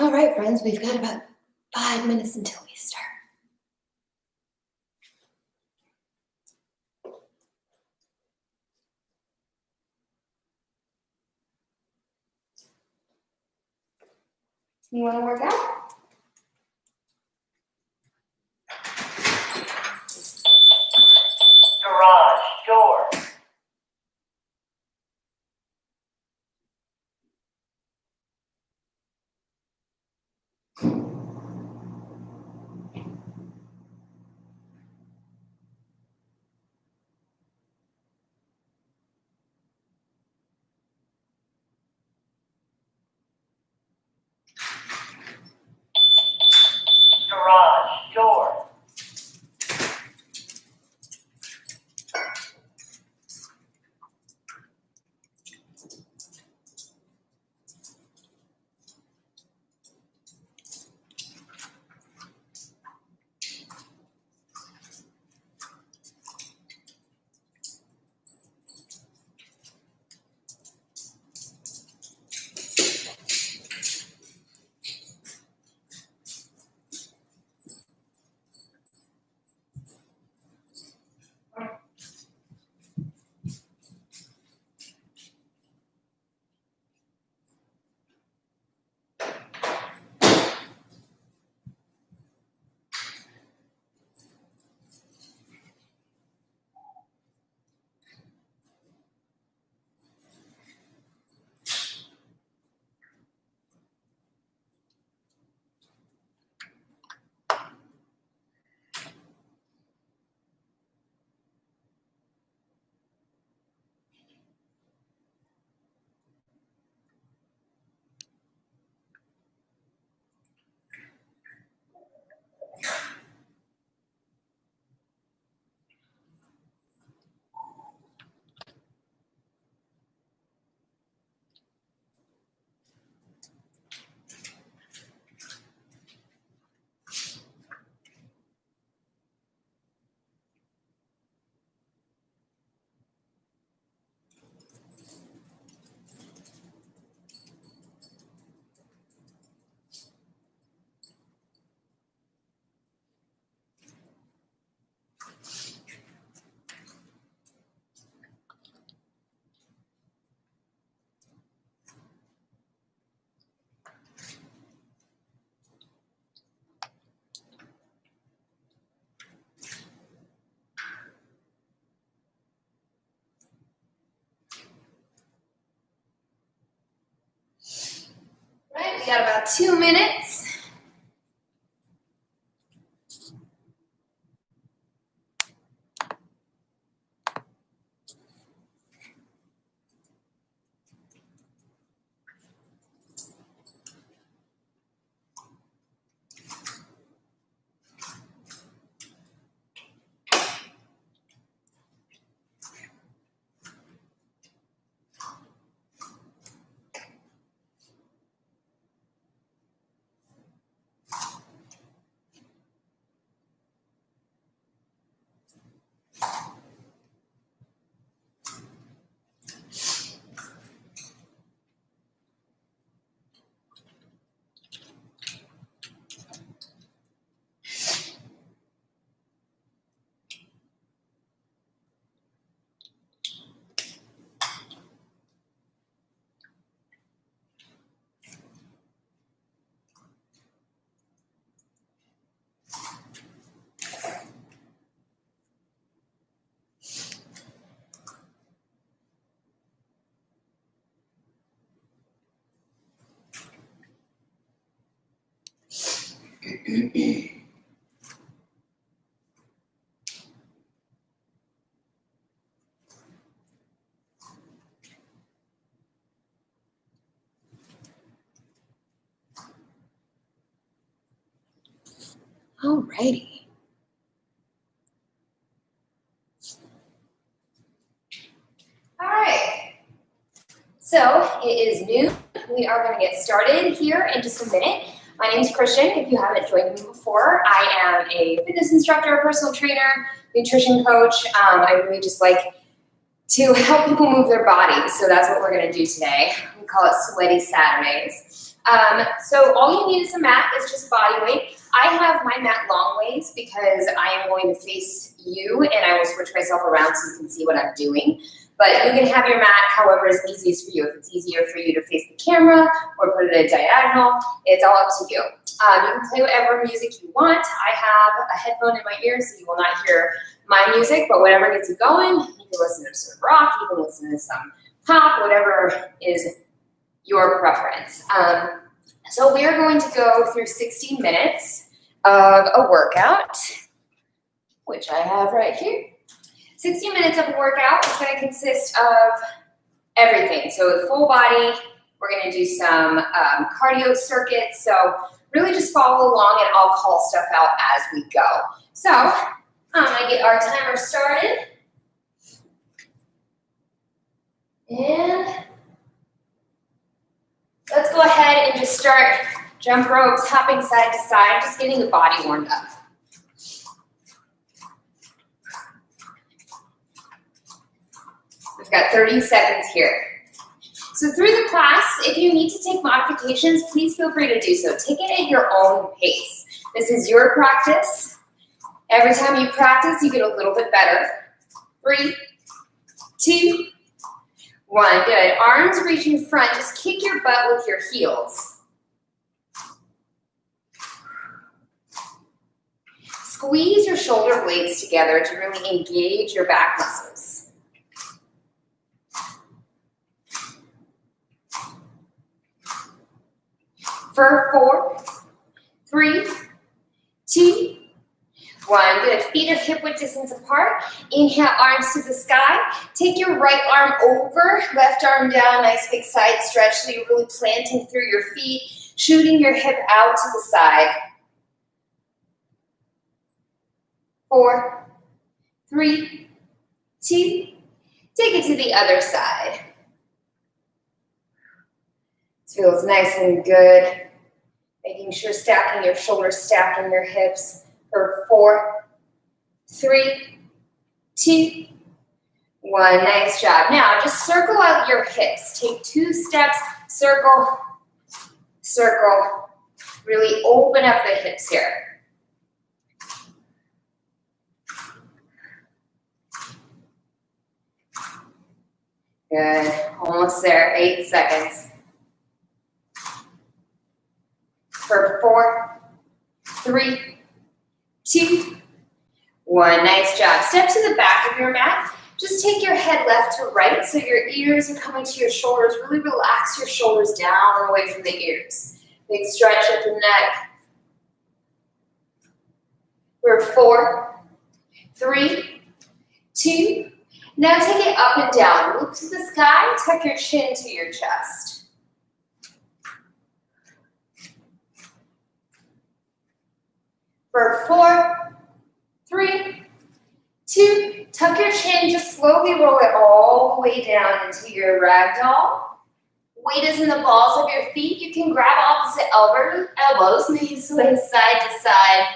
All right, friends, we've got about 5 minutes until we start. You want to work out? Garage door. Garage door. Right, we got about 2 minutes. All righty. All right. So it is noon. We are going to get started here in just a minute. My name is Christian. If you haven't joined me before, I am a fitness instructor, personal trainer, nutrition coach. I really just like to help people move their bodies. So that's what we're going to do today. We call it Sweaty Saturdays. So all you need is a mat. It's just body weight. I have my mat long ways because I am going to face you and I will switch myself around so you can see what I'm doing. But you can have your mat however is easiest for you. If it's easier for you to face the camera or put it at a diagonal, it's all up to you. You can play whatever music you want. I have a headphone in my ear so you will not hear my music, but whatever gets you going, you can listen to some rock, you can listen to some pop, whatever is your preference. So we are going to go through 60 minutes of a workout, which I have right here. 60 minutes of a workout is going to consist of everything. So full body, we're going to do some cardio circuits. So really just follow along and I'll call stuff out as we go. So I'm going to get our timer started. And let's go ahead and just start jump ropes, hopping side to side, just getting the body warmed up. We've got 30 seconds here. So through the class, if you need to take modifications, please feel free to do so. Take it at your own pace. This is your practice. Every time you practice, you get a little bit better. 3, 2, 1. Good. Arms reach in front. Just kick your butt with your heels. Squeeze your shoulder blades together to really engage your back muscles. For 4, 3, 2, 1. Good. Feet are hip width distance apart. Inhale, arms to the sky. Take your right arm over, left arm down. Nice big side stretch so you're really planting through your feet, shooting your hip out to the side. 4, 3, 2. Take it to the other side. Feels nice and good. Making sure stacking your shoulders, stacking your hips. For 4, 3, 2, 1. Nice job. Now just circle out your hips. Take 2 steps, circle, circle. Really open up the hips here. Good. Almost there. 8 seconds. For 4, 3, 2, 1. Nice job. Step to the back of your mat. Just take your head left to right so your ears are coming to your shoulders. Really relax your shoulders down and away from the ears. Big stretch at the neck. For 4, 3, 2. Now take it up and down. Look to the sky. Tuck your chin to your chest. For 4, 3, 2, tuck your chin, just slowly roll it all the way down into your ragdoll. Weight is in the balls of your feet. You can grab opposite elbows, maybe swing side to side.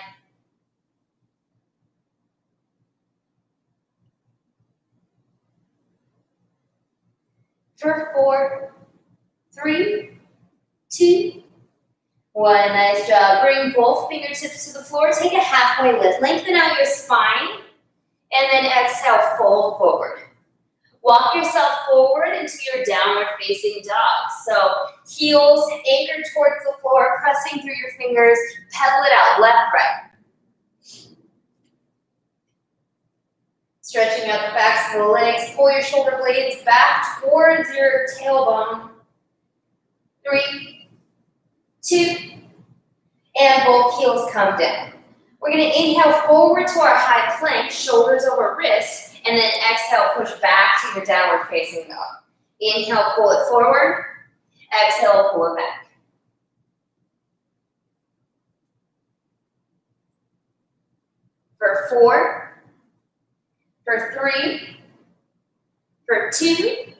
For 4, 3, 2, 1. Nice job. Bring both fingertips to the floor. Take a halfway lift. Lengthen out your spine. And then exhale, fold forward. Walk yourself forward into your downward facing dog. So heels anchored towards the floor, pressing through your fingers. Pedal it out, left, right. Stretching out the backs of the legs. Pull your shoulder blades back towards your tailbone. 3, 2, and both heels come down. We're going to inhale forward to our high plank, shoulders over wrists, and then exhale, push back to your downward facing dog. Inhale, pull it forward. Exhale, pull it back. For 4, for 3, for 2,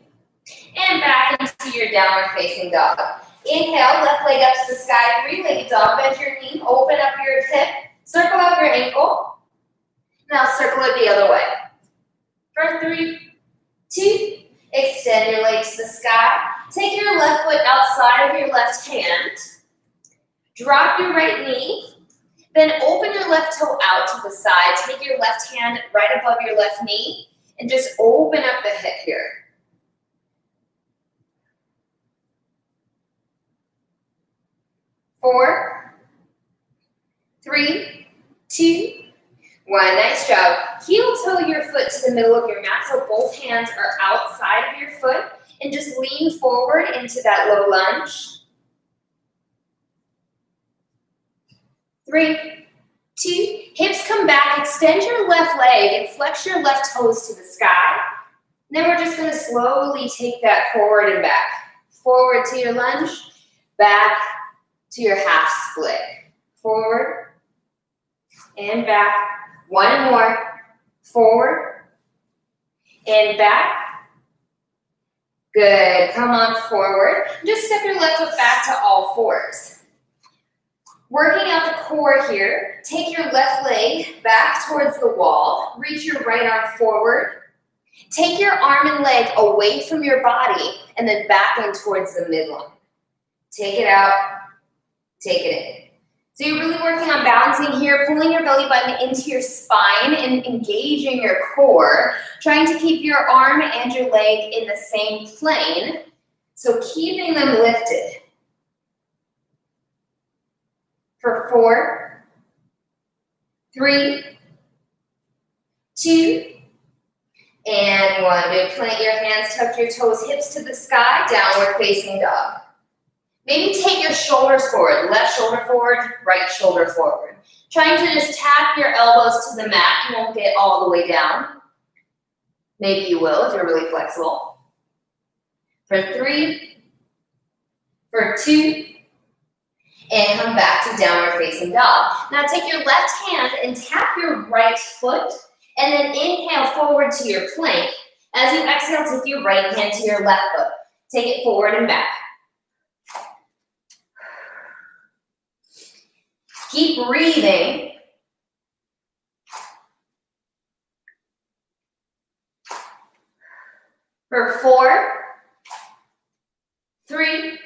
and back into your downward facing dog. Inhale, left leg up to the sky, 3-legged dog, bend your knee, open up your hip, circle out your ankle. Now circle it the other way. For 3, 2, extend your leg to the sky, take your left foot outside of your left hand. Drop your right knee. Then open your left toe out to the side. Take your left hand right above your left knee and just open up the hip here. 4, 3, 2, 1. Nice job. Heel toe your foot to the middle of your mat so both hands are outside of your foot and just lean forward into that low lunge. 3, 2, hips come back, extend your left leg and flex your left toes to the sky. Then we're just going to slowly take that forward and back. Forward to your lunge, back to your half split. Forward and back. One more. Forward and back. Good. Come on forward. Just step your left foot back to all fours. Working out the core here, take your left leg back towards the wall. Reach your right arm forward. Take your arm and leg away from your body and then back in towards the midline. Take it out, take it in. So you're really working on balancing here, pulling your belly button into your spine and engaging your core, trying to keep your arm and your leg in the same plane, so keeping them lifted. For 4, 3, 2, and 1. Good. Plant your hands, tuck your toes, hips to the sky, downward facing dog. Maybe take your shoulders forward, left shoulder forward, right shoulder forward. Trying to just tap your elbows to the mat. You won't get all the way down. Maybe you will if you're really flexible. For 3, for 2, and come back to downward facing dog. Now take your left hand and tap your right foot, and then inhale forward to your plank. As you exhale, take your right hand to your left foot. Take it forward and back. Keep breathing. For 4, 3,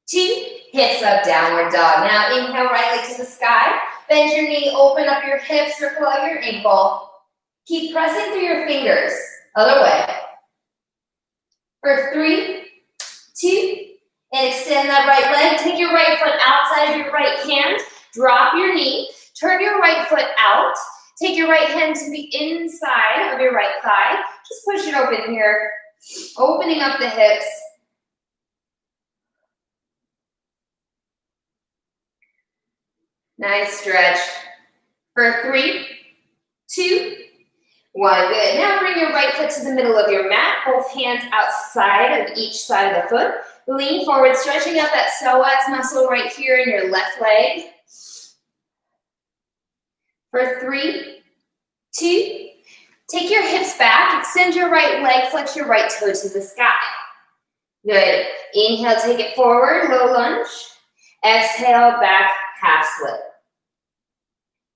2, hips up, downward dog. Now inhale, right leg to the sky. Bend your knee, open up your hips, circle out your ankle. Keep pressing through your fingers. Other way. For 3, 2, and extend that right leg. Take your right foot outside of your right hand. Drop your knee. Turn your right foot out. Take your right hand to the inside of your right thigh. Just push it open here. Opening up the hips. Nice stretch. For 3, 2, 1. Good. Now bring your right foot to the middle of your mat. Both hands outside of each side of the foot. Lean forward, stretching out that psoas muscle right here in your left leg. For 3, 2, take your hips back. Extend your right leg. Flex your right toe to the sky. Good. Inhale, take it forward. Low lunge. Exhale, back, half split.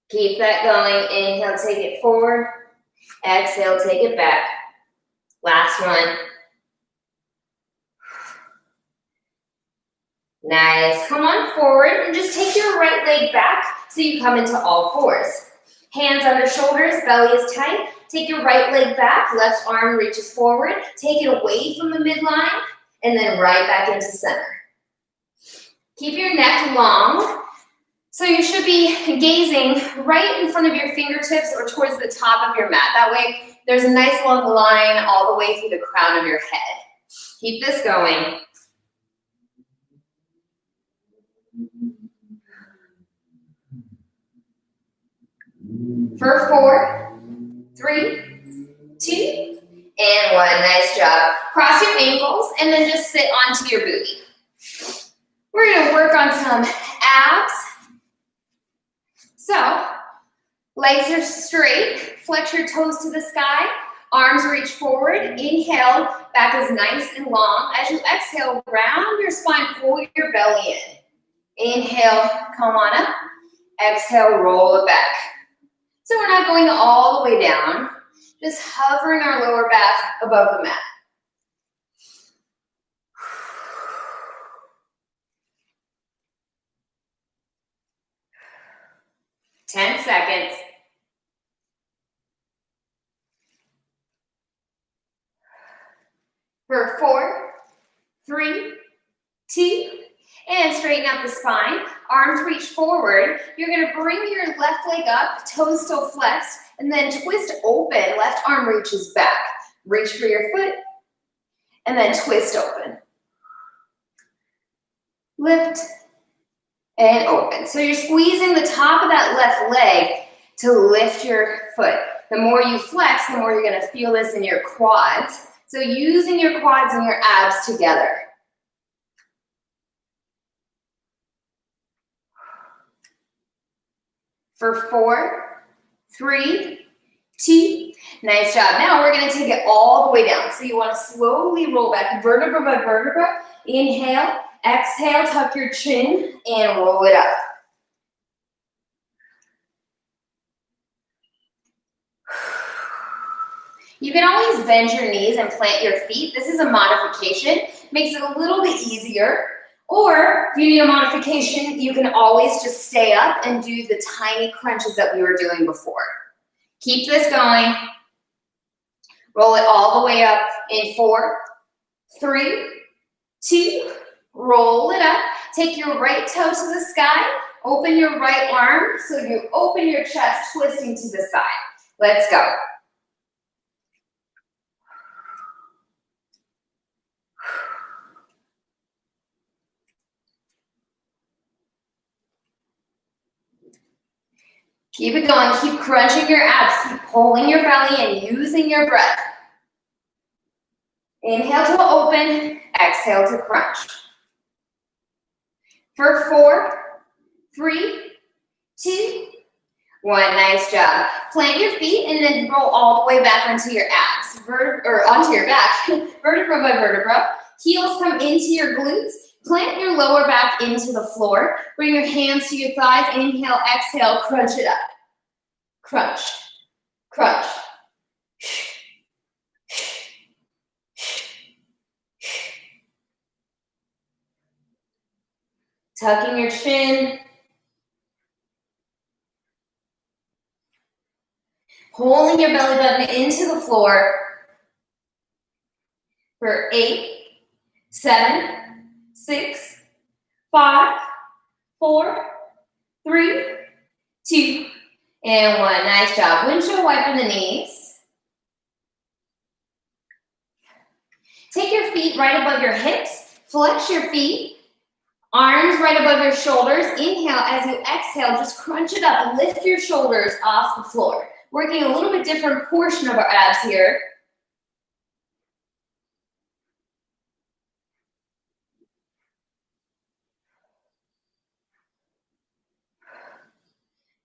Keep that going. Inhale, take it forward. Exhale, take it back. Last one. Nice. Come on forward and just take your right leg back so you come into all fours. Hands under shoulders, belly is tight. Take your right leg back, left arm reaches forward. Take it away from the midline and then right back into center. Keep your neck long. So you should be gazing right in front of your fingertips or towards the top of your mat. That way there's a nice long line all the way through the crown of your head. Keep this going. For 4, 3, 2, and 1. Nice job. Cross your ankles and then just sit onto your booty. We're going to work on some abs. So, legs are straight. Flex your toes to the sky. Arms reach forward. Inhale, back is nice and long. As you exhale, round your spine, pull your belly in. Inhale, come on up. Exhale, roll it back. So we're not going all the way down, just hovering our lower back above the mat. 10 seconds. For 4, 3, 2, and straighten out the spine. Arms reach forward. You're gonna bring your left leg up, toes still flexed, and then twist open. Left arm reaches back. Reach for your foot, and then twist open. Lift, and open. So you're squeezing the top of that left leg to lift your foot. The more you flex, the more you're gonna feel this in your quads. So using your quads and your abs together. For 4, 3, 2, nice job. Now we're gonna take it all the way down. So you wanna slowly roll back, vertebra by vertebra. Inhale, exhale, tuck your chin, and roll it up. You can always bend your knees and plant your feet. This is a modification. Makes it a little bit easier. Or if you need a modification, you can always just stay up and do the tiny crunches that we were doing before. Keep this going. Roll it all the way up in 4, 3, 2, roll it up. Take your right toe to the sky. Open your right arm so you open your chest, twisting to the side. Let's go. Keep it going, keep crunching your abs, keep pulling your belly and using your breath. Inhale to open, exhale to crunch. For 4, 3, 2, 1, nice job. Plant your feet and then roll all the way back onto your abs, onto your back, vertebra by vertebra. Heels come into your glutes. Plant your lower back into the floor. Bring your hands to your thighs. Inhale, exhale, crunch it up. Crunch, crunch. Tucking your chin. Pulling your belly button into the floor. For 8, 7, 6, 5, 4, 3, 2, and 1. Nice job. Windshield wiper the knees. Take your feet right above your hips. Flex your feet. Arms right above your shoulders. Inhale. As you exhale, just crunch it up. Lift your shoulders off the floor. Working a little bit different portion of our abs here.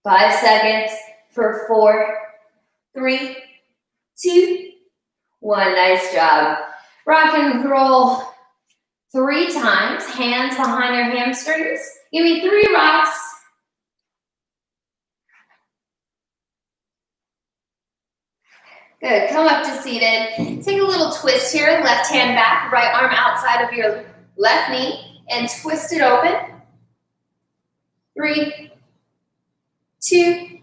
Five seconds for 4, 3, 2, 1. Nice job. Rock and roll 3 times. Hands behind your hamstrings. Give me 3 rocks. Good. Come up to seated. Take a little twist here. Left hand back, right arm outside of your left knee, and twist it open. 3, 2,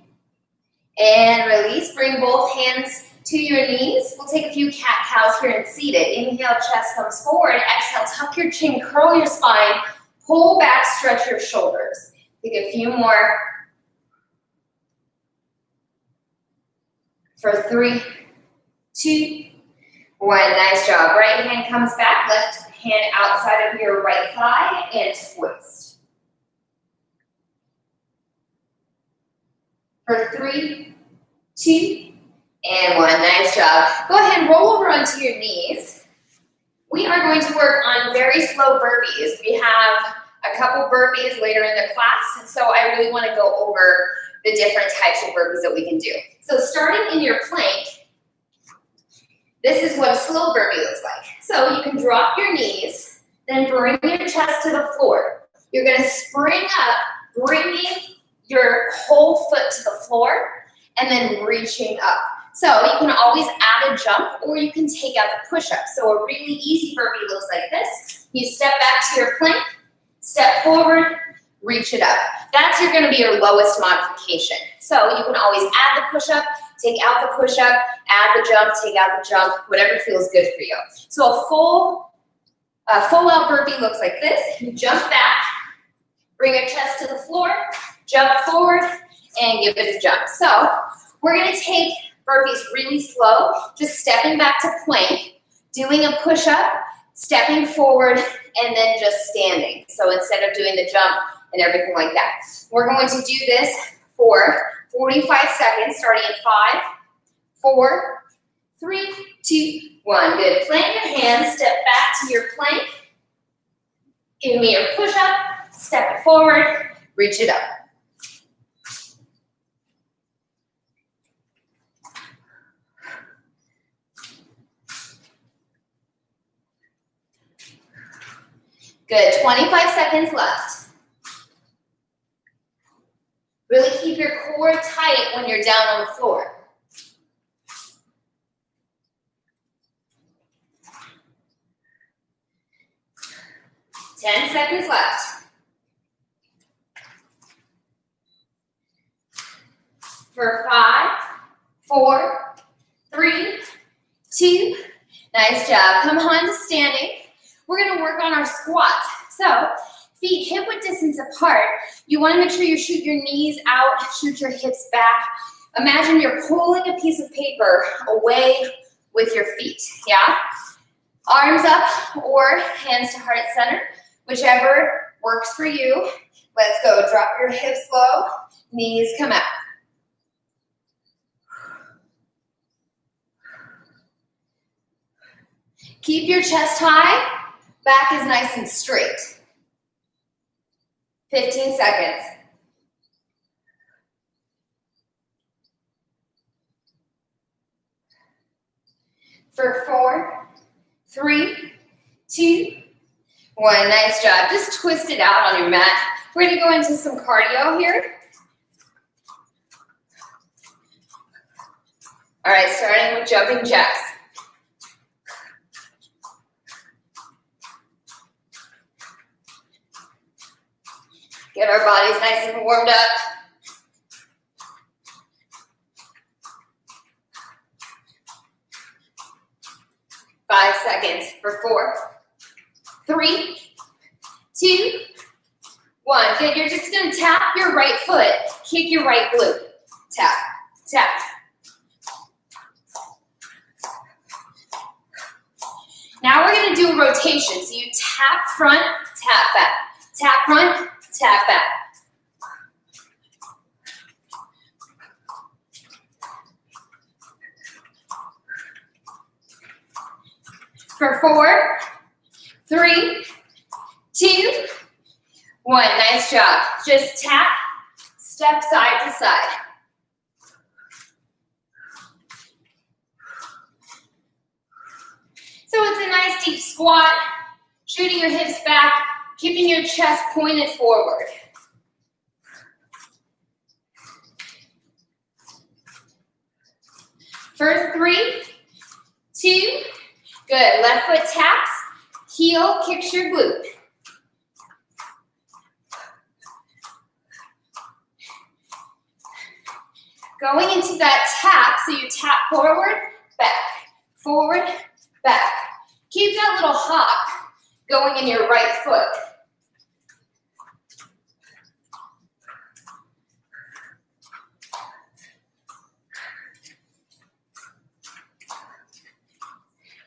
and release. Bring both hands to your knees. We'll take a few cat-cows here and seated. Inhale, chest comes forward. Exhale, tuck your chin, curl your spine, pull back, stretch your shoulders. Take a few more. For 3, 2, 1. Nice job. Right hand comes back, left hand outside of your right thigh, and twist. For 3, 2, and 1. Nice job. Go ahead and roll over onto your knees. We are going to work on very slow burpees. We have a couple burpees later in the class, and so I really want to go over the different types of burpees that we can do. So starting in your plank, this is what a slow burpee looks like. So you can drop your knees, then bring your chest to the floor. You're going to spring up, bringing your whole foot to the floor, and then reaching up. So you can always add a jump, or you can take out the push-up. So a really easy burpee looks like this. You step back to your plank, step forward, reach it up. That's gonna be your lowest modification. So you can always add the push-up, take out the push-up, add the jump, take out the jump, whatever feels good for you. So a full out burpee looks like this. You jump back, bring your chest to the floor, jump forward, and give it a jump. So we're gonna take burpees really slow, just stepping back to plank, doing a push-up, stepping forward, and then just standing. So instead of doing the jump and everything like that. We're going to do this for 45 seconds, starting in 5, 4, 3, 2, 1. Good. Plant your hands, step back to your plank. Give me your push-up, step it forward, reach it up. Good, 25 seconds left. Really keep your core tight when you're down on the floor. Ten seconds left. For 5, 4, 3, 2, nice job. Come on to standing. We're gonna work on our squats. So, feet hip-width distance apart. You wanna make sure you shoot your knees out, shoot your hips back. Imagine you're pulling a piece of paper away with your feet, yeah? Arms up or hands to heart center, whichever works for you. Let's go, drop your hips low, knees come out. Keep your chest high, back is nice and straight. 15 seconds. For 4, 3, 2, 1. Nice job. Just twist it out on your mat. We're gonna go into some cardio here. All right, starting with jumping jacks. Get our bodies nice and warmed up. Five seconds for 4, 3, 2, 1. Good, you're just gonna tap your right foot, kick your right glute. Tap, tap. Now we're gonna do a rotation. So you tap front, tap back. Tap front, tap back. For 4, 3, 2, 1. Nice job. Just tap, step side to side. So it's a nice deep squat, shooting your hips back, keeping your chest pointed forward. For 3, 2, good. Left foot taps, heel kicks your glute. Going into that tap, so you tap forward, back. Keep that little hop going in your right foot.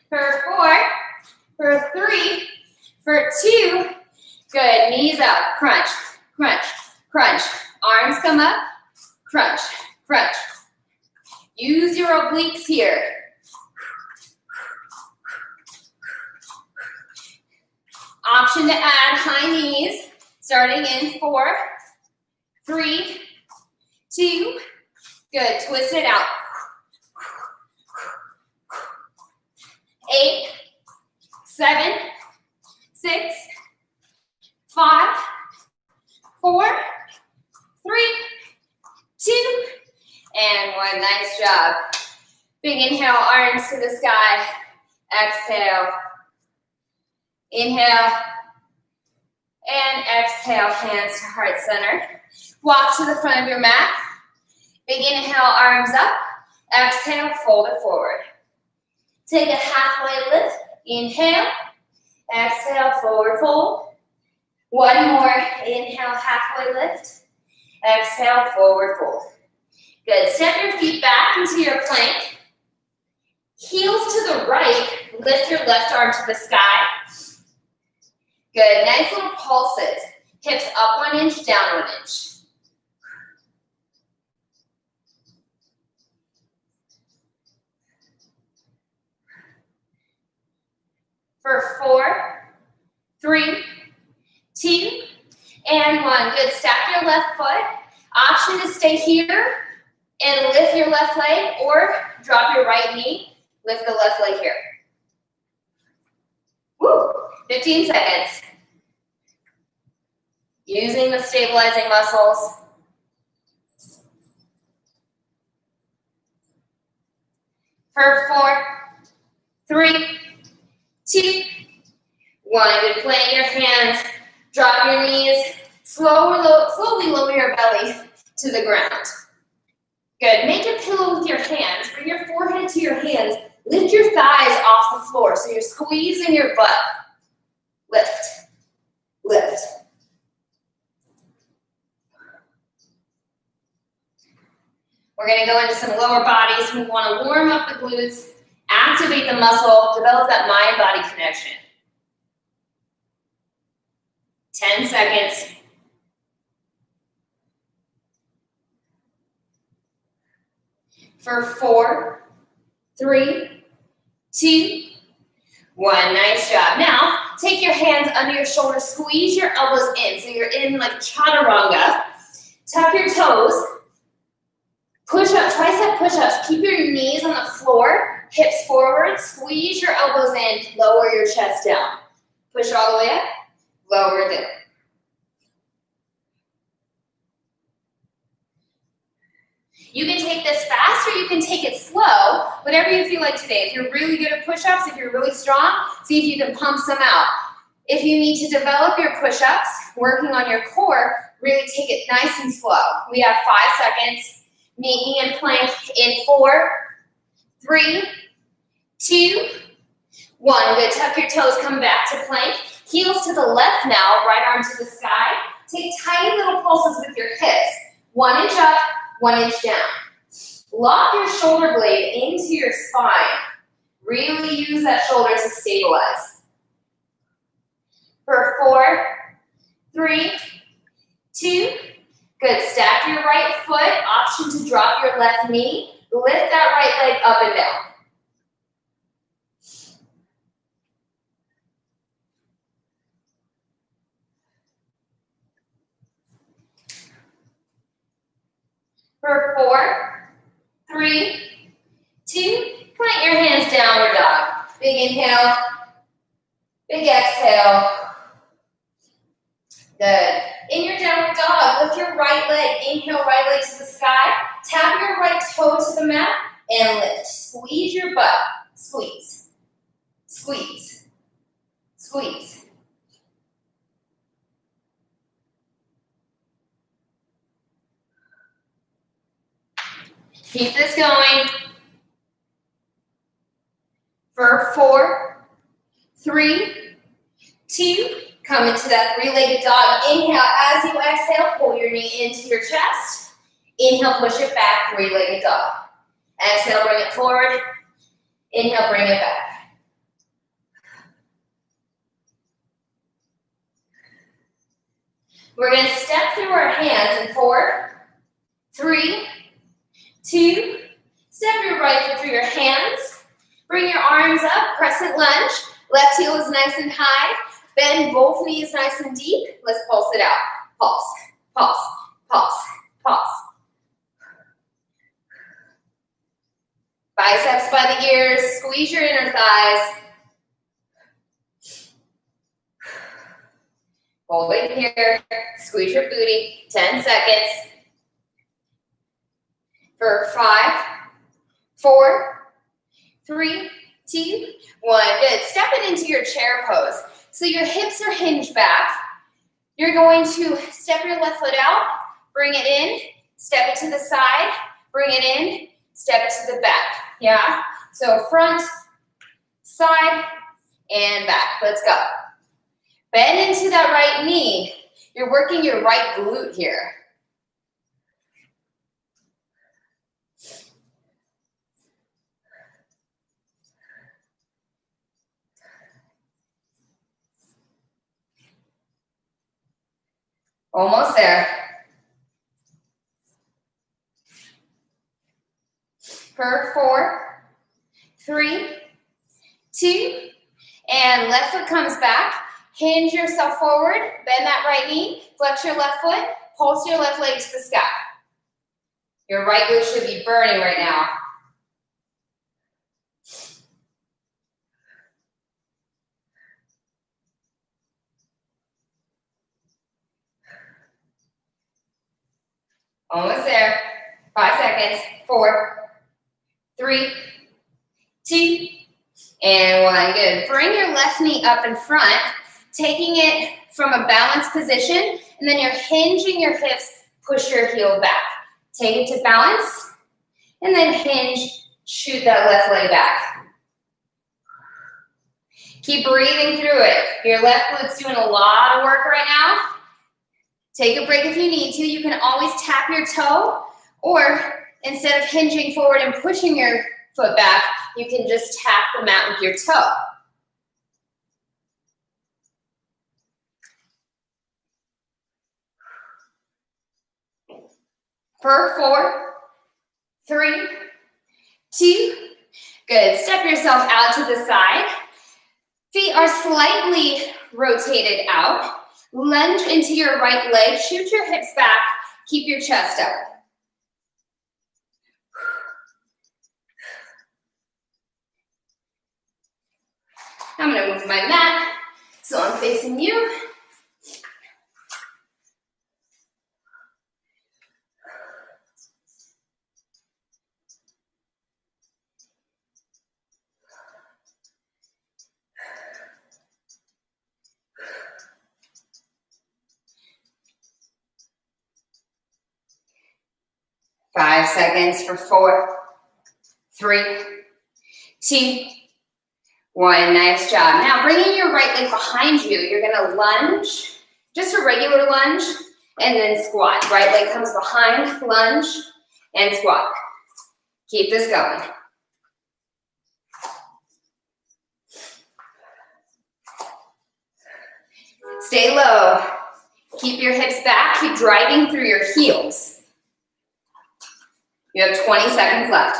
For 4, for 3, for 2, good, knees up, crunch, crunch, crunch. Arms come up, crunch, crunch. Use your obliques here. Option to add high knees, starting in 4, 3, 2, good, twist it out. 8, 7, 6, 5, 4, 3, 2, and 1. Nice job. Big inhale, arms to the sky. Exhale. Inhale. And exhale, hands to heart center. Walk to the front of your mat. Big inhale, arms up. Exhale, fold it forward. Take a halfway lift. Inhale. Exhale, forward fold. One more. Inhale, halfway lift. Exhale, forward fold. Good. Step your feet back into your plank. Heels to the right. Lift your left arm to the sky. Good. Nice little pulses. Hips up 1 inch, down 1 inch. For 4, 3, 2, and 1. Good. Stack your left foot. Option to stay here and lift your left leg, or drop your right knee, lift the left leg here. Woo! 15 seconds. Using the stabilizing muscles. For 4, 3, 2, 1. Good. Plant your hands. Drop your knees. Slowly lower your belly to the ground. Good. Make a pillow with your hands. Bring your forehead to your hands. Lift your thighs off the floor so you're squeezing your butt. Lift. Lift. We're going to go into some lower bodies. We want to warm up the glutes, activate the muscle, develop that mind-body connection. 10 seconds. For 4, 3, 2, 1. Nice job. Now, take your hands under your shoulders, squeeze your elbows in. So you're in like chaturanga. Tuck your toes. Push up, tricep push-ups. Keep your knees on the floor, hips forward. Squeeze your elbows in, lower your chest down. Push all the way up, lower it down. You can take this fast or you can take it slow, whatever you feel like today. If you're really good at push-ups, if you're really strong, see if you can pump some out. If you need to develop your push-ups, working on your core, really take it nice and slow. We have 5 seconds. Meet me in plank in 4, 3, 2, 1. Good. Tuck your toes, come back to plank. Heels to the left now, right arm to the sky. Take tiny little pulses with your hips. 1 inch up, 1 inch down. Lock your shoulder blade into your spine. Really use that shoulder to stabilize. For 4, 3, 2, good. Stack your right foot. Option to drop your left knee. Lift that right leg up and down. For 4, 3, 2, plant your hands downward dog. Big inhale, big exhale. Good. In your downward dog, lift your right leg. Inhale, right leg to the sky. Tap your right toe to the mat and lift. Squeeze your butt. Squeeze. Squeeze. Squeeze. Keep this going. For 4, 3, 2, come into that 3-legged dog. Inhale, as you exhale, pull your knee into your chest. Inhale, push it back, 3-legged dog. Exhale, bring it forward. Inhale, bring it back. We're going to step through our hands in 4, 3, 2, step your right foot through your hands. Bring your arms up, crescent lunge. Left heel is nice and high. Bend both knees nice and deep. Let's pulse it out. Pulse, pulse, pulse, pulse. Biceps by the ears. Squeeze your inner thighs. Hold it here. Squeeze your booty. 10 seconds. For 5, 4, 3, 2, 1. Good. Step it into your chair pose. So your hips are hinged back. You're going to step your left foot out, bring it in, step it to the side, bring it in, step it to the back, yeah? So front, side, and back. Let's go. Bend into that right knee. You're working your right glute here. Almost there. For 4, 3, 2, and left foot comes back. Hinge yourself forward, bend that right knee, flex your left foot, pulse your left leg to the sky. Your right glute should be burning right now. Almost there. 5 seconds. 4, 3, 2, and 1. Good. Bring your left knee up in front, taking it from a balanced position, and then you're hinging your hips, push your heel back. Take it to balance, and then hinge, shoot that left leg back. Keep breathing through it. Your left glut's doing a lot of work right now. Take a break if you need to. You can always tap your toe, or instead of hinging forward and pushing your foot back, you can just tap the mat with your toe. For 4, 3, 2, good. Step yourself out to the side. Feet are slightly rotated out. Lunge into your right leg, shoot your hips back, keep your chest up. I'm gonna move my mat so I'm facing you. Five seconds for 4, 3, 2, 1. Nice job. Now bringing your right leg behind you, you're gonna lunge, just a regular lunge, and then squat. Right leg comes behind, lunge, and squat. Keep this going. Stay low. Keep your hips back, keep driving through your heels. You have 20 seconds left.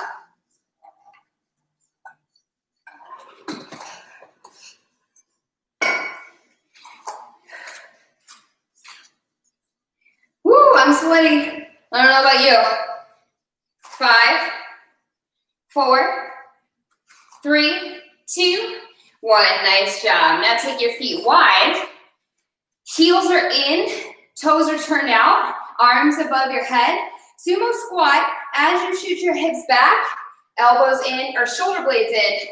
Woo, I'm sweaty. I don't know about you. 5, 4, 3, 2, 1. Nice job. Now take your feet wide. Heels are in, toes are turned out, arms above your head. Sumo squat, as you shoot your hips back, elbows in or shoulder blades in.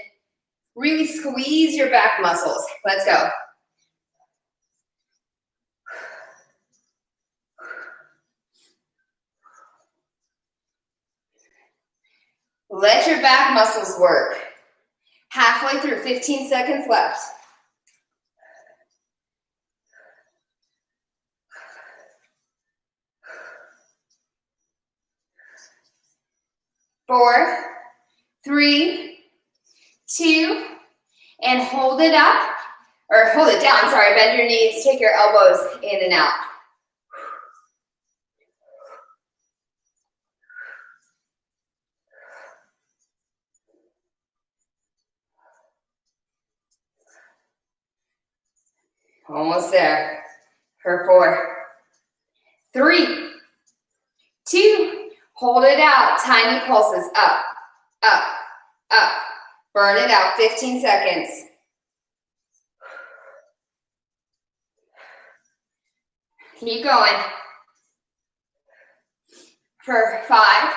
Really squeeze your back muscles. Let's go. Let your back muscles work. Halfway through, 15 seconds left. 4, 3, 2, and hold it up, or hold it down, sorry, bend your knees, take your elbows in and out. Almost there. For 4, 3, 2, hold it out. Tiny pulses up, up, up. Burn it out, 15 seconds. Keep going. For 5,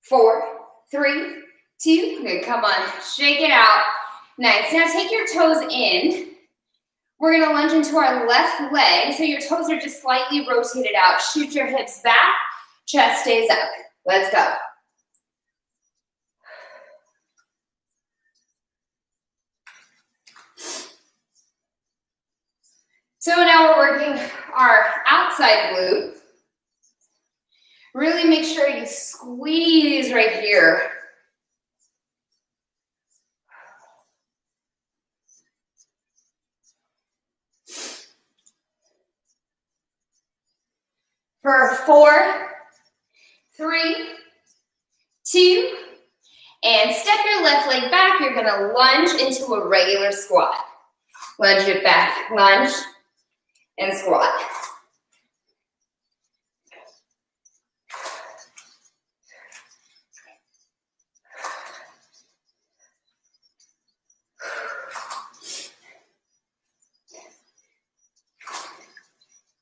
4, 3, 2. Good, come on, shake it out. Nice. Now take your toes in. We're gonna lunge into our left leg, so your toes are just slightly rotated out. Shoot your hips back, chest stays up. Let's go. So now we're working our outside glute. Really make sure you squeeze right here. For 4, 3, 2, and step your left leg back. You're gonna lunge into a regular squat. Lunge it back, lunge, and squat.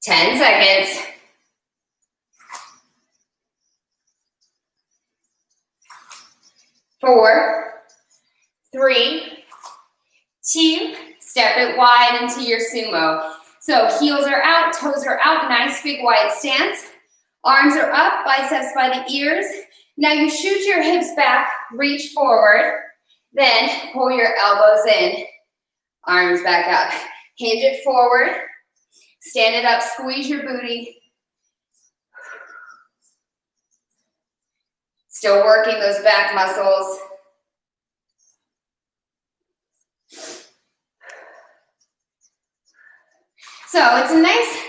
Ten seconds. 4, 3, 2, step it wide into your sumo. So heels are out, toes are out, nice big wide stance. Arms are up, biceps by the ears. Now you shoot your hips back, reach forward, then pull your elbows in, arms back up. Hinge it forward, stand it up, squeeze your booty. Still working those back muscles. So it's a nice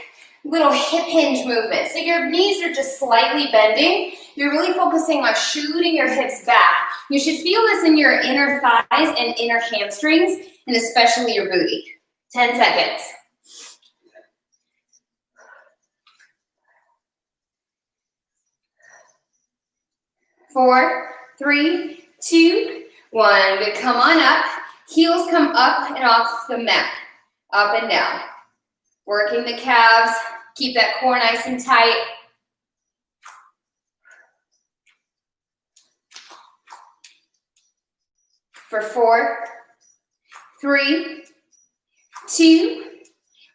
little hip hinge movement. So your knees are just slightly bending. You're really focusing on shooting your hips back. You should feel this in your inner thighs and inner hamstrings, and especially your booty. 10 seconds. 4, 3, 2, 1. Good, come on up. Heels come up and off the mat. Up and down. Working the calves. Keep that core nice and tight. For 4, 3, 2,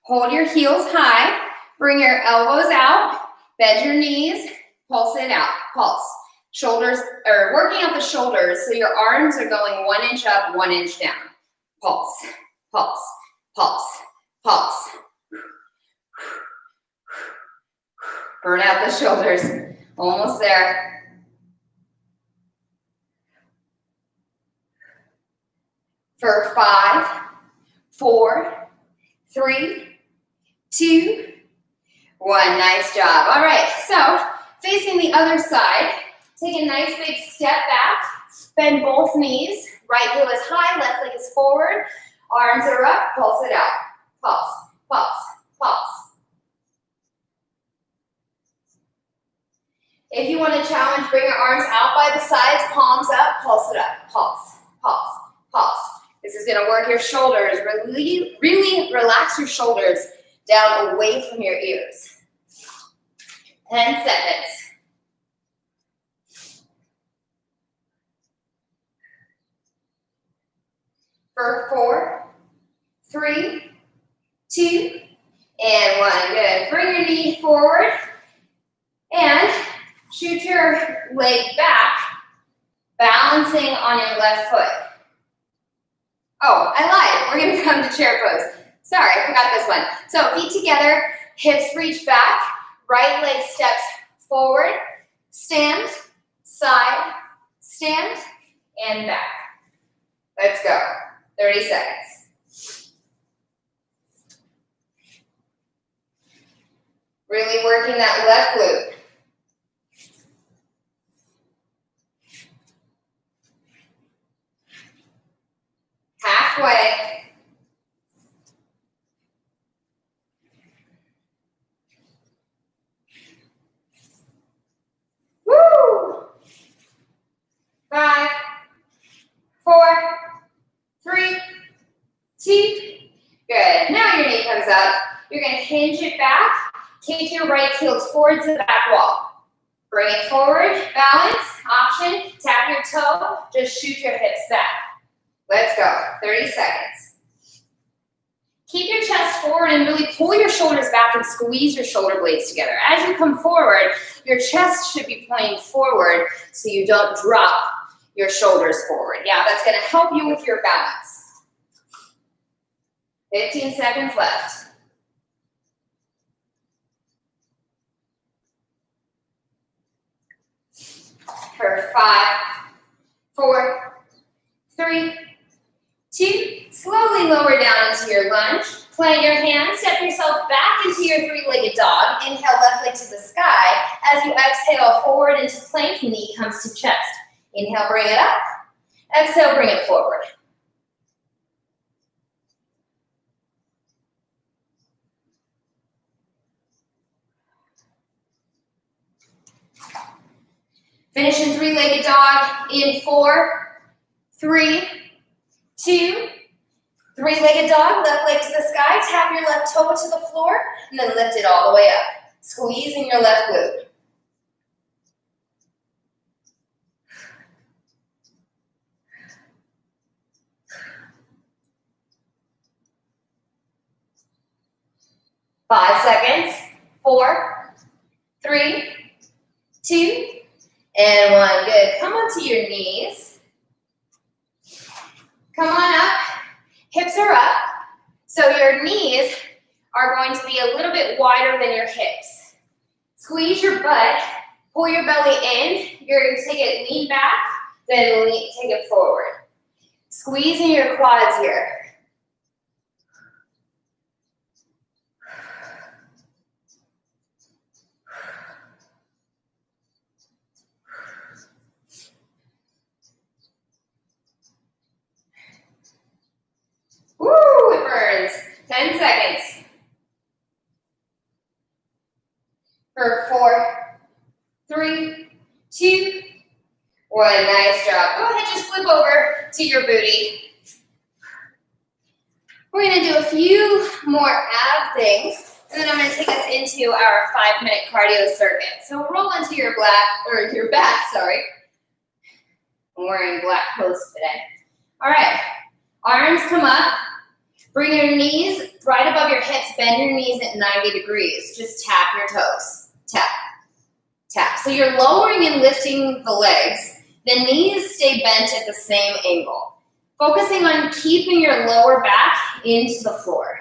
hold your heels high. Bring your elbows out. Bend your knees. Pulse it out. Pulse. Shoulders, or working out the shoulders, so your arms are going 1 inch up, 1 inch down. Pulse, pulse, pulse, pulse. Burn out the shoulders. Almost there. For 5, 4, 3, 2, 1. Nice job. All right, so facing the other side. Take a nice big step back, bend both knees, right heel is high, left leg is forward, arms are up, pulse it out, pulse, pulse, pulse. If you want to challenge, bring your arms out by the sides, palms up, pulse it up, pulse, pulse, pulse. This is going to work your shoulders, really, really relax your shoulders down away from your ears. 10 seconds. For 4, 3, 2, and 1. Good. Bring your knee forward and shoot your leg back, balancing on your left foot. Oh, I lied. We're going to come to chair pose. Sorry, I forgot this one. So feet together, hips reach back, right leg steps forward, stand, side, stand, and back. Let's go. 30 seconds. Really working that left glute. Halfway. Woo! 5, 4, 3, 2, good. Now your knee comes up. You're going to hinge it back. Kick your right heel towards the back wall. Bring it forward. Balance. Option. Tap your toe. Just shoot your hips back. Let's go. 30 seconds. Keep your chest forward and really pull your shoulders back and squeeze your shoulder blades together. As you come forward, your chest should be pointing forward so you don't drop your shoulders forward. Yeah, that's gonna help you with your balance. 15 seconds left. For 5, 4, 3, 2, slowly lower down into your lunge. Plant your hands, step yourself back into your three-legged dog. Inhale, left leg to the sky. As you exhale, forward into plank, knee comes to chest. Inhale, bring it up. Exhale, bring it forward. Finish in three-legged dog in 4, 3, 2, three-legged dog, left leg to the sky, tap your left toe to the floor, and then lift it all the way up. Squeezing your left glute. Five seconds. 4, 3, 2, and 1. Good. Come onto your knees. Come on up. Hips are up. So your knees are going to be a little bit wider than your hips. Squeeze your butt. Pull your belly in. You're going to take it, lean back, then take it forward. Squeezing your quads here. Woo, it burns. 10 seconds. For 4, 3, 2, 1. Nice job. Go ahead, just flip over to your booty. We're going to do a few more ab things, and then I'm going to take us into our 5-minute cardio circuit. So roll into your back, sorry. I'm wearing black clothes today. All right, arms come up. Bring your knees right above your hips. Bend your knees at 90 degrees. Just tap your toes. Tap, tap. So you're lowering and lifting the legs. The knees stay bent at the same angle. Focusing on keeping your lower back into the floor.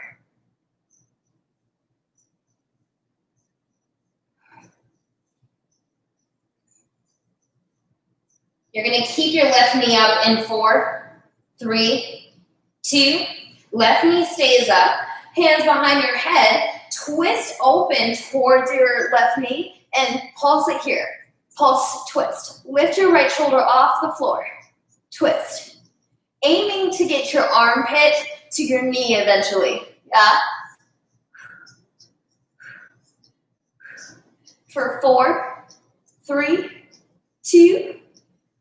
You're going to keep your left knee up in 4, 3, 2. Left knee stays up. Hands behind your head. Twist open towards your left knee and pulse it here. Pulse, twist. Lift your right shoulder off the floor. Twist. Aiming to get your armpit to your knee eventually. Yeah? For 4, 3, 2,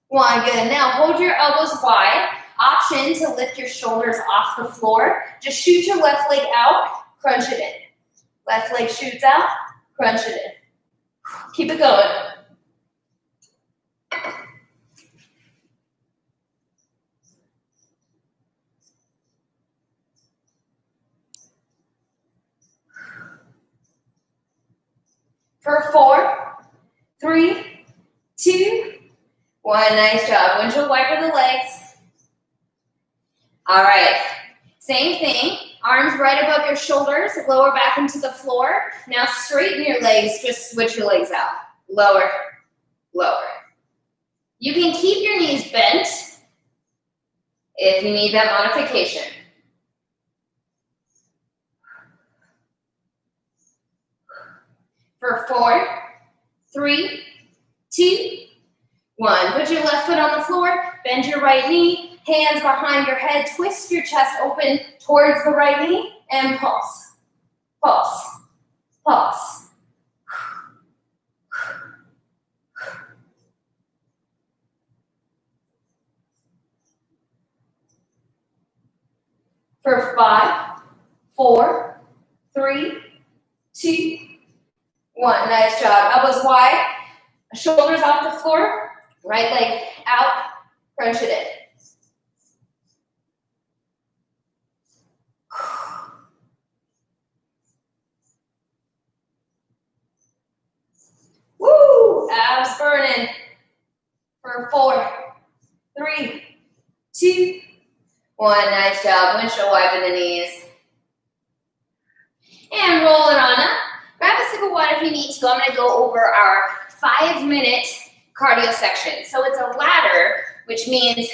1. Good. Now hold your elbows wide. Option to lift your shoulders off the floor. Just shoot your left leg out. Crunch it in. Left leg shoots out. Crunch it in. Keep it going. For 4, 3, 2, 1. Nice job. Windshield wiper the legs. All right. Same thing. Arms right above your shoulders. Lower back into the floor. Now straighten your legs. Just switch your legs out. Lower, lower. You can keep your knees bent if you need that modification. For 4, 3, 2, 1. Put your left foot on the floor. Bend your right knee. Hands behind your head. Twist your chest open towards the right knee and pulse. Pulse. Pulse. For 5, 4, 3, 2, 1. Nice job. Elbows wide. Shoulders off the floor. Right leg out. Crunch it in. 4, 3, 2, 1. Nice job. Windshield wiping the knees. And roll it on up. Grab a sip of water if you need to. I'm going to go over our 5-minute cardio section. So it's a ladder, which means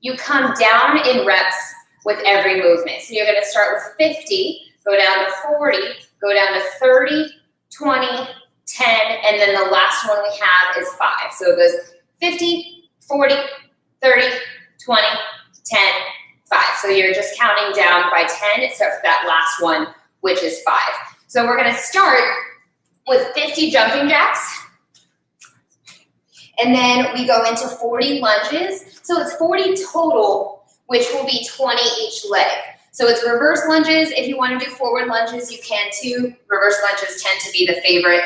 you come down in reps with every movement. So you're going to start with 50, go down to 40, go down to 30, 20, 10, and then the last one we have is 5. So it goes 50, 40, 30, 20, 10, 5. So you're just counting down by 10 except for that last one, which is 5. So we're going to start with 50 jumping jacks. And then we go into 40 lunges. So it's 40 total, which will be 20 each leg. So it's reverse lunges. If you want to do forward lunges, you can too. Reverse lunges tend to be the favorite.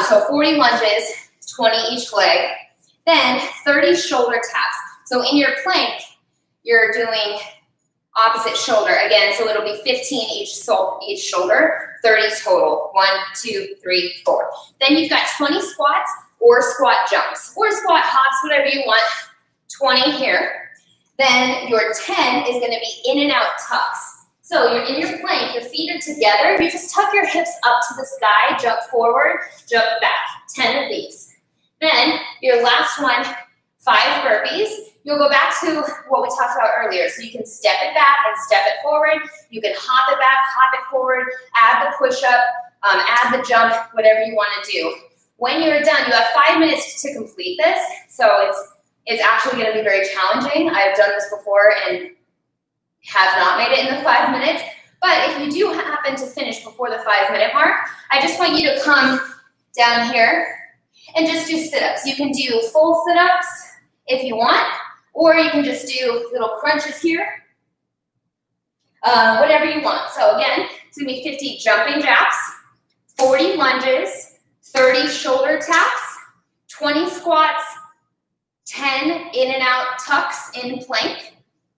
So 40 lunges, 20 each leg. Then 30 shoulder taps. So in your plank, you're doing opposite shoulder again. So it'll be 15 each shoulder, 30 total. 1, 2, 3, 4. Then you've got 20 squats or squat jumps or squat hops, whatever you want. 20 here. Then your 10 is going to be in and out tucks. So you're in your plank, your feet are together. You just tuck your hips up to the sky, jump forward, jump back. 10 of these. Then your last one, 5 burpees. You'll go back to what we talked about earlier. So you can step it back and step it forward. You can hop it back, hop it forward, add the push-up, add the jump, whatever you want to do. When you're done, you have 5 minutes to complete this. So it's actually going to be very challenging. I've done this before and have not made it in the 5 minutes. But if you do happen to finish before the 5-minute mark, I just want you to come down here and just do sit-ups. You can do full sit-ups if you want, or you can just do little crunches here, whatever you want. So again, it's going to be 50 jumping jacks, 40 lunges, 30 shoulder taps, 20 squats, 10 in and out tucks in plank,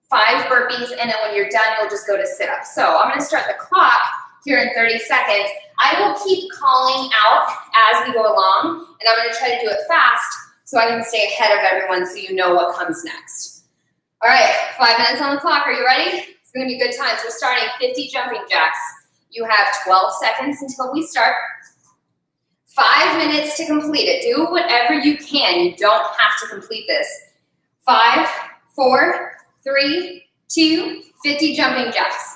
5 burpees, and then when you're done, you'll just go to sit-ups. So I'm going to start the clock here in 30 seconds. I will keep calling out as we go along, and I'm going to try to do it fast so I can stay ahead of everyone so you know what comes next. All right, 5 minutes on the clock. Are you ready? It's going to be a good time. So starting 50 jumping jacks. You have 12 seconds until we start. 5 minutes to complete it. Do whatever you can. You don't have to complete this. 5, 4, 3, 2, 50 jumping jacks.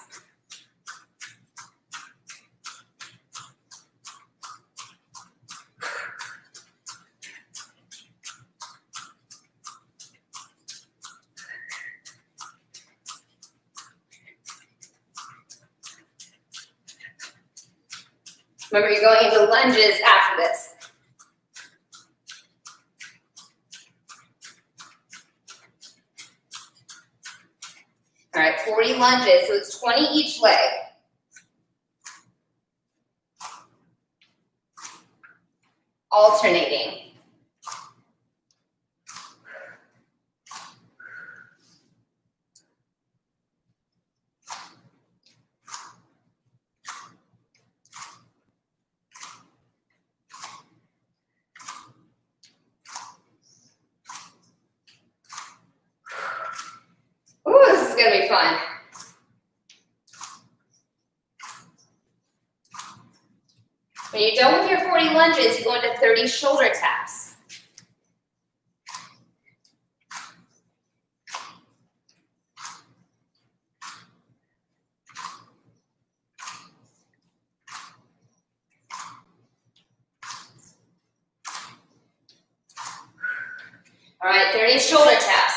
Remember, you're going into lunges after this. All right, 40 lunges, so it's 20 each leg. Alternating. Ooh, this is gonna be fun. When you're done with your 40 lunges, you go into 30 shoulder taps. All right, 30 shoulder taps.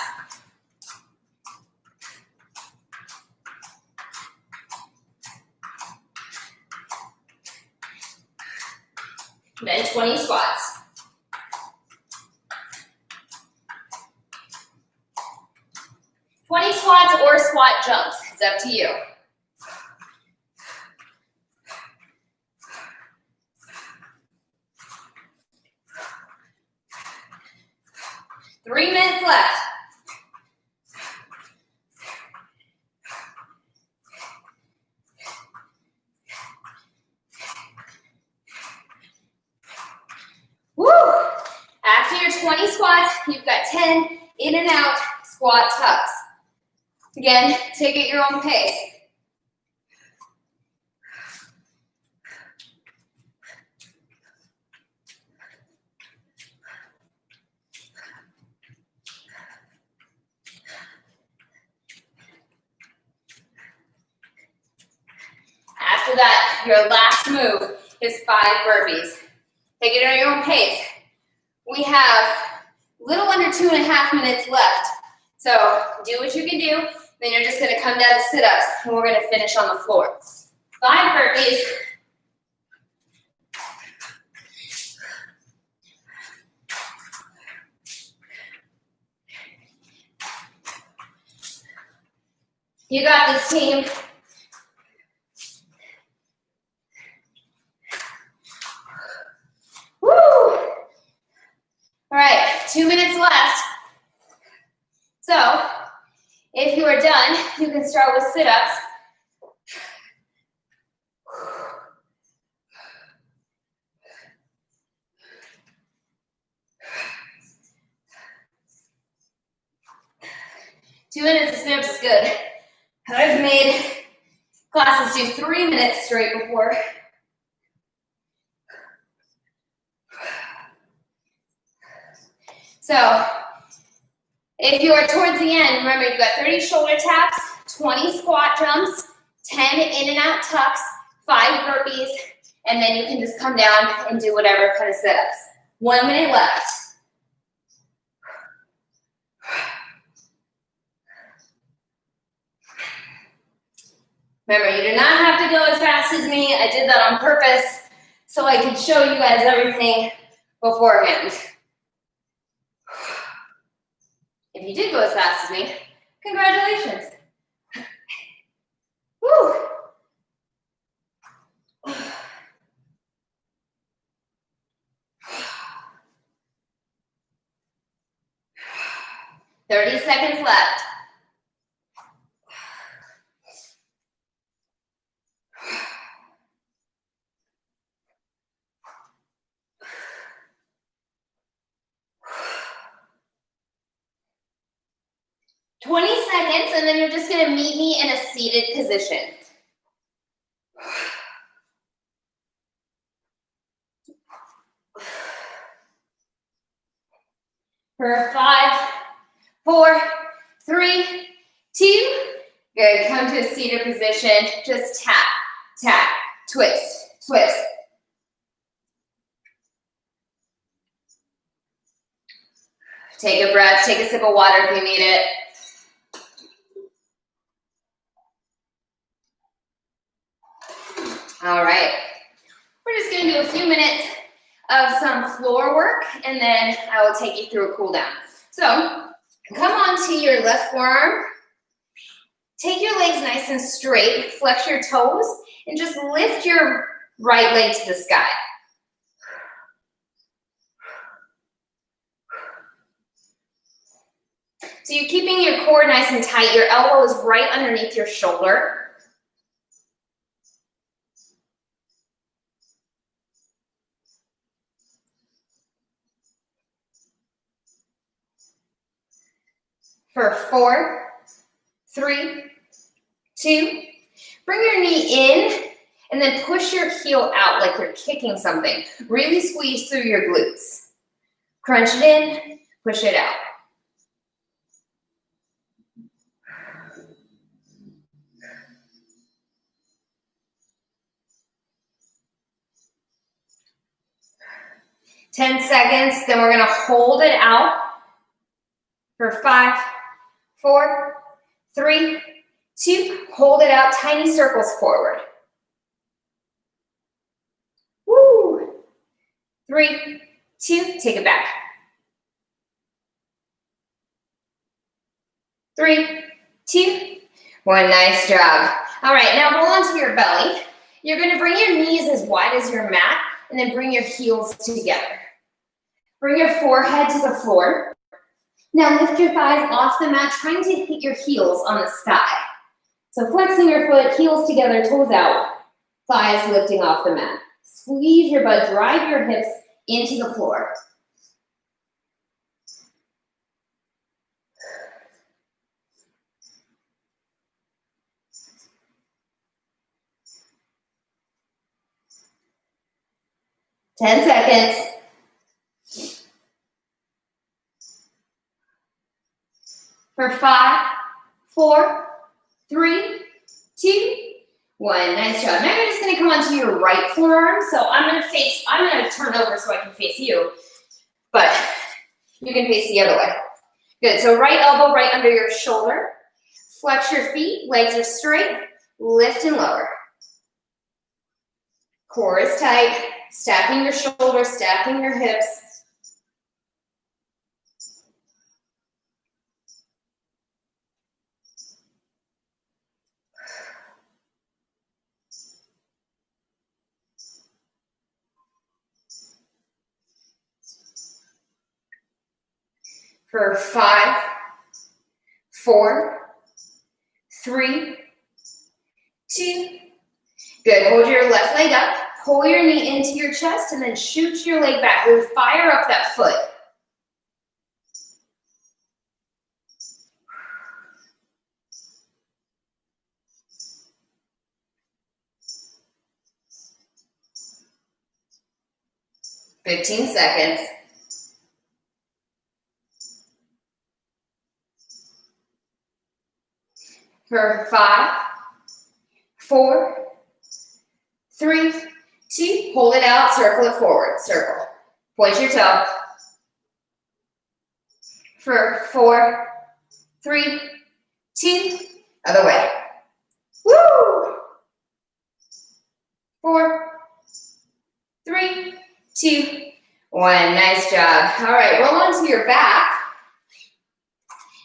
Then 20 squats. Squats or squat jumps, it's up to you. Three minutes left. Woo! After your 20 squats, you've got 10 in and out squat tucks. Again, take it at your own pace. After that, your last move is 5 burpees. Take it at your own pace. We have a little under 2.5 minutes left. So do what you can do. Then you're just gonna come down to sit-ups and we're gonna finish on the floor. 5 burpees. You got this, team. Woo! All right, 2 minutes left. So, if you are done, you can start with sit-ups. Two minutes of sit-ups is good. I've made classes do 3 minutes straight before. So, if you are towards the end, remember you've got 30 shoulder taps, 20 squat jumps, 10 in and out tucks, 5 burpees, and then you can just come down and do whatever kind of sit-ups. 1 minute left. Remember, you do not have to go as fast as me. I did that on purpose so I could show you guys everything beforehand. If you did go as fast as me, congratulations. Woo. "30 seconds left. "20 seconds, and then you're just gonna meet me in a seated position. For 5, 4, 3, 2, good. Come to a seated position. Just tap, tap, twist, twist. Take a breath, take a sip of water if you need it. All right, we're just gonna do a few minutes of some floor work, and then I will take you through a cool down. So, come onto your left forearm, take your legs nice and straight, flex your toes, and just lift your right leg to the sky. So you're keeping your core nice and tight, your elbow is right underneath your shoulder. For 4, 3, 2, bring your knee in and then push your heel out like you're kicking something. Really squeeze through your glutes. Crunch it in, push it out. "10 seconds, then we're gonna hold it out for 5, 4, 3, 2, hold it out, tiny circles forward. Woo! 3, 2, take it back. 3, 2, 1, nice job. All right, now roll onto your belly. You're gonna bring your knees as wide as your mat, and then bring your heels together. Bring your forehead to the floor. Now lift your thighs off the mat, trying to hit your heels on the sky. So flexing your foot, heels together, toes out, thighs lifting off the mat. Squeeze your butt, drive your hips into the floor. 10 seconds. For 5, 4, 3, 2, 1. Nice job. Now you're just gonna come onto your right forearm. So I'm gonna turn over so I can face you, but you can face the other way. Good, so right elbow right under your shoulder. Flex your feet, legs are straight, lift and lower. Core is tight, stacking your shoulders, stacking your hips. For 5, 4, 3, 2. Good, hold your left leg up, pull your knee into your chest, and then shoot your leg back. Really fire up that foot. "15 seconds. For 5, 4, 3, 2, hold it out, circle it forward, circle. Point your toe. For 4, 3, 2, other way. Woo! 4, 3, 2, 1. Nice job. All right, roll onto your back.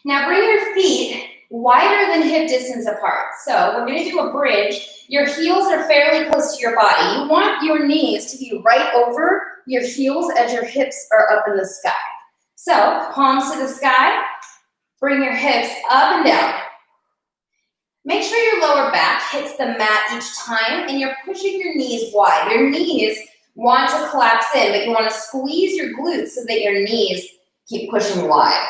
Now bring your feet wider than hip distance apart. So we're gonna do a bridge. Your heels are fairly close to your body. You want your knees to be right over your heels as your hips are up in the sky. So palms to the sky, bring your hips up and down. Make sure your lower back hits the mat each time and you're pushing your knees wide. Your knees want to collapse in, but you want to squeeze your glutes so that your knees keep pushing wide.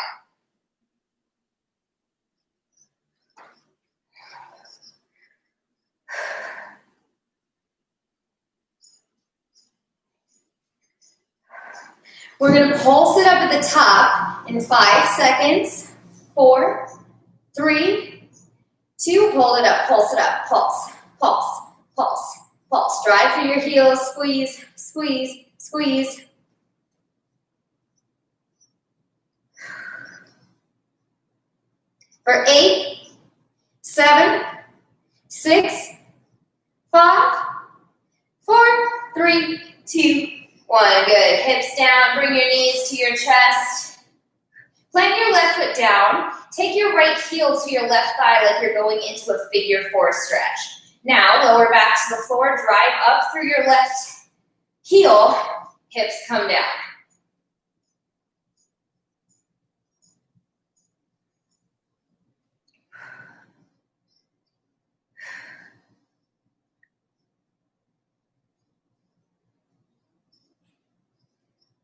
We're going to pulse it up at the top in 5 seconds. 4, 3, 2, hold it up, pulse it up, pulse, pulse, pulse, pulse. Drive through your heels, squeeze, squeeze, squeeze. For 8, 7, 6, 5, 4, 3, 2, 1. Good. Hips down. Bring your knees to your chest. Plant your left foot down. Take your right heel to your left thigh like you're going into a figure 4 stretch. Now, lower back to the floor. Drive up through your left heel. Hips come down.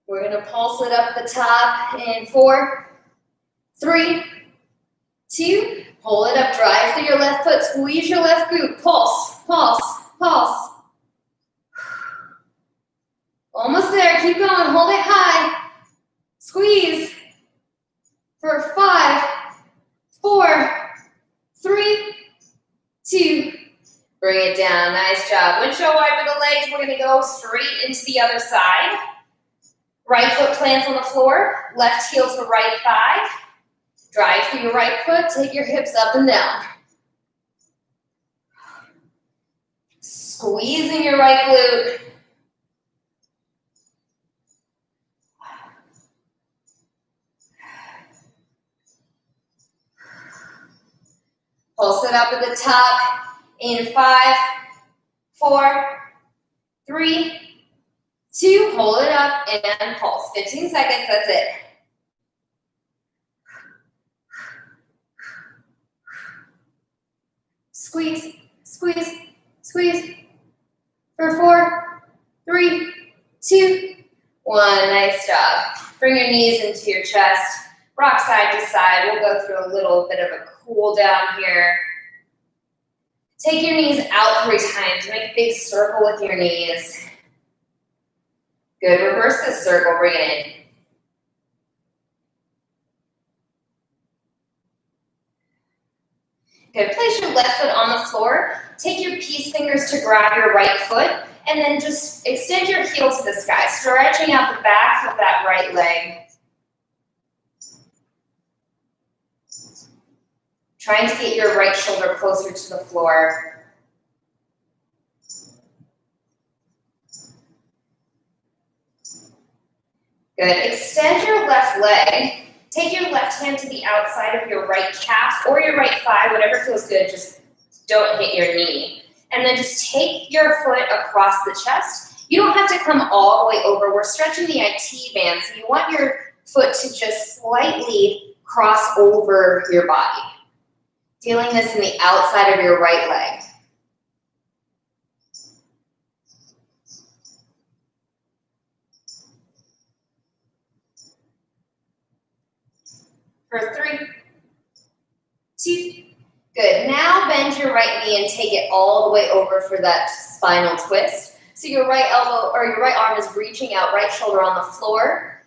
We're going to pulse it up the top in 4, 3, 2. Pull it up. Drive through your left foot. Squeeze your left glute. Pulse, pulse, pulse. Almost there. Keep going. Hold it high. Squeeze. For 5, 4, 3, 2. Bring it down. Nice job. Windshield wiper the legs. We're going to go straight into the other side. Right foot plants on the floor. Left heel to right thigh. Drive through your right foot. Take your hips up and down. Squeezing your right glute. Pulse it up at the top in 5, 4, 3, 2. Hold it up and pulse. 15 seconds. That's it. Squeeze, squeeze, squeeze. For 4, 3, 2, 1. Nice job. Bring your knees into your chest. Rock side to side. We'll go through a little bit of a cool down here. Take your knees out 3 times. Make a big circle with your knees. Good, reverse this circle, bring it in. Good, place your left foot on the floor. Take your peace fingers to grab your right foot, and then just extend your heel to the sky, stretching out the back of that right leg. Trying to get your right shoulder closer to the floor. Good, extend your left leg. Take your left hand to the outside of your right calf or your right thigh, whatever feels good, just don't hit your knee. And then just take your foot across the chest. You don't have to come all the way over. We're stretching the IT band, so you want your foot to just slightly cross over your body. Feeling this in the outside of your right leg. For 3, 2, good. Now bend your right knee and take it all the way over for that spinal twist. So your right elbow or your right arm is reaching out, right shoulder on the floor.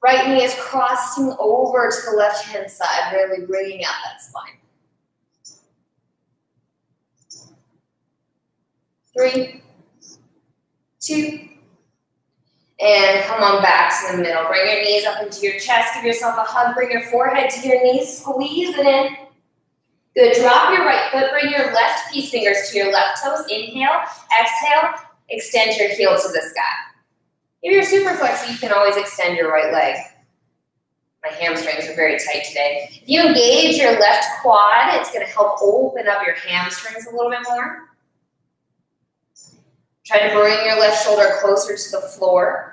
Right knee is crossing over to the left hand side, really bringing out that spine. 3, 2, and come on back to the middle. Bring your knees up into your chest. Give yourself a hug. Bring your forehead to your knees. Squeeze it in. Good. Drop your right foot. Bring your left peace fingers to your left toes. Inhale. Exhale. Extend your heel to the sky. If you're super flexy, you can always extend your right leg. My hamstrings are very tight today. If you engage your left quad, it's going to help open up your hamstrings a little bit more. Try to bring your left shoulder closer to the floor.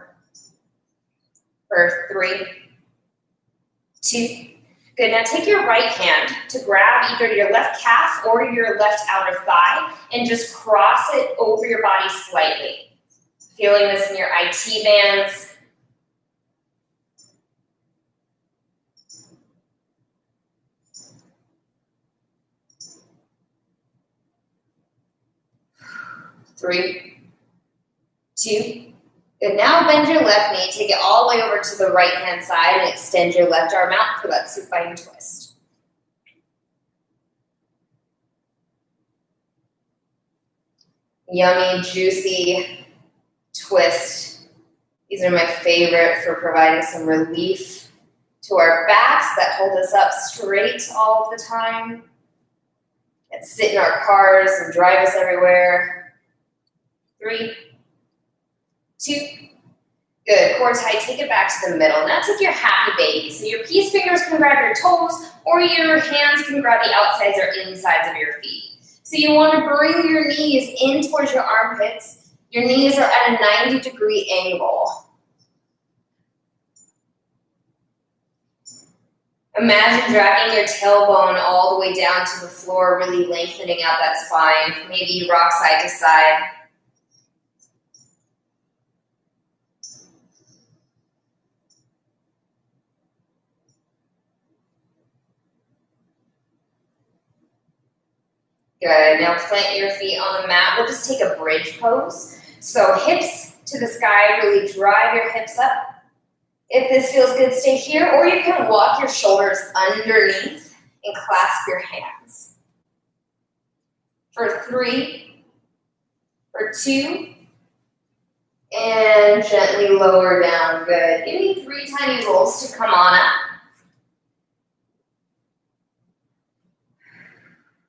For 3, 2. Good, now take your right hand to grab either your left calf or your left outer thigh and just cross it over your body slightly. Feeling this in your IT bands. Three, 2. Good, now bend your left knee, take it all the way over to the right hand side and extend your left arm out for that supine twist. Yummy, juicy twist. These are my favorite for providing some relief to our backs that hold us up straight all of the time. That sit in our cars and drive us everywhere. 3, 2. Good, core tight, take it back to the middle. Now take your happy baby. So your peace fingers can grab your toes or your hands can grab the outsides or insides of your feet. So you want to bring your knees in towards your armpits. Your knees are at a 90-degree angle. Imagine dragging your tailbone all the way down to the floor, really lengthening out that spine. Maybe you rock side to side. Good, now plant your feet on the mat. We'll just take a bridge pose. So hips to the sky, really drive your hips up. If this feels good, stay here, or you can walk your shoulders underneath and clasp your hands. For 3, for 2, and gently lower down. Good. Give me 3 tiny rolls to come on up.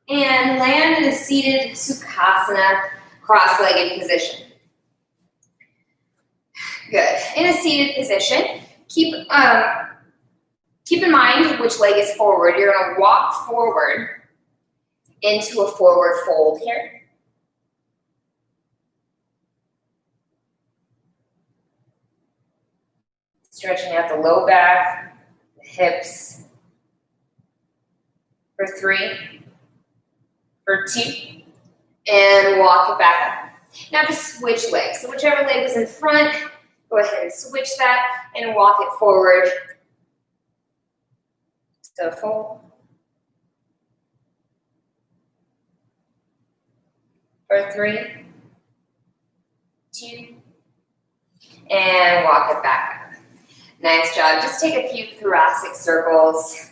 And land in a seated Sukhasana, cross-legged position. Good. In a seated position, keep in mind which leg is forward. You're going to walk forward into a forward fold here. Stretching out the low back, the hips. For 3, for 2, and walk it back up. Now just switch legs. So whichever leg was in front, go ahead and switch that and walk it forward. So fold. For 3, 2, And walk it back up. Nice job. Just take a few thoracic circles.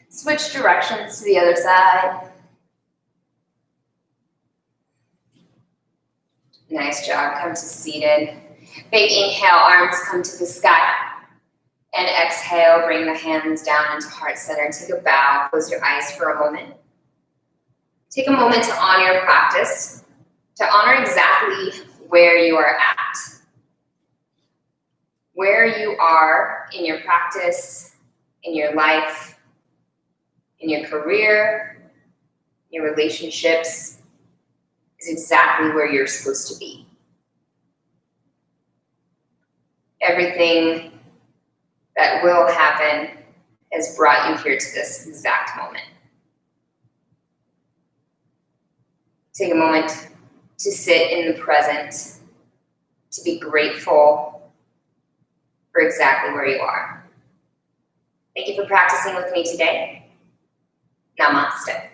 Switch directions to the other side. Nice job. Come to seated. Big inhale, arms come to the sky. And exhale, bring the hands down into heart center. Take a bow. Close your eyes for a moment. Take a moment to honor your practice, to honor exactly where you are at. Where you are in your practice, in your life, in your career, your relationships, is exactly where you're supposed to be. Everything that will happen has brought you here to this exact moment. Take a moment to sit in the present, to be grateful for exactly where you are. Thank you for practicing with me today. Namaste.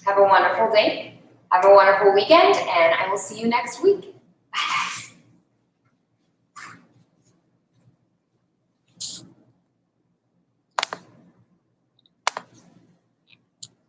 Have a wonderful day. Have a wonderful weekend, and I will see you next week.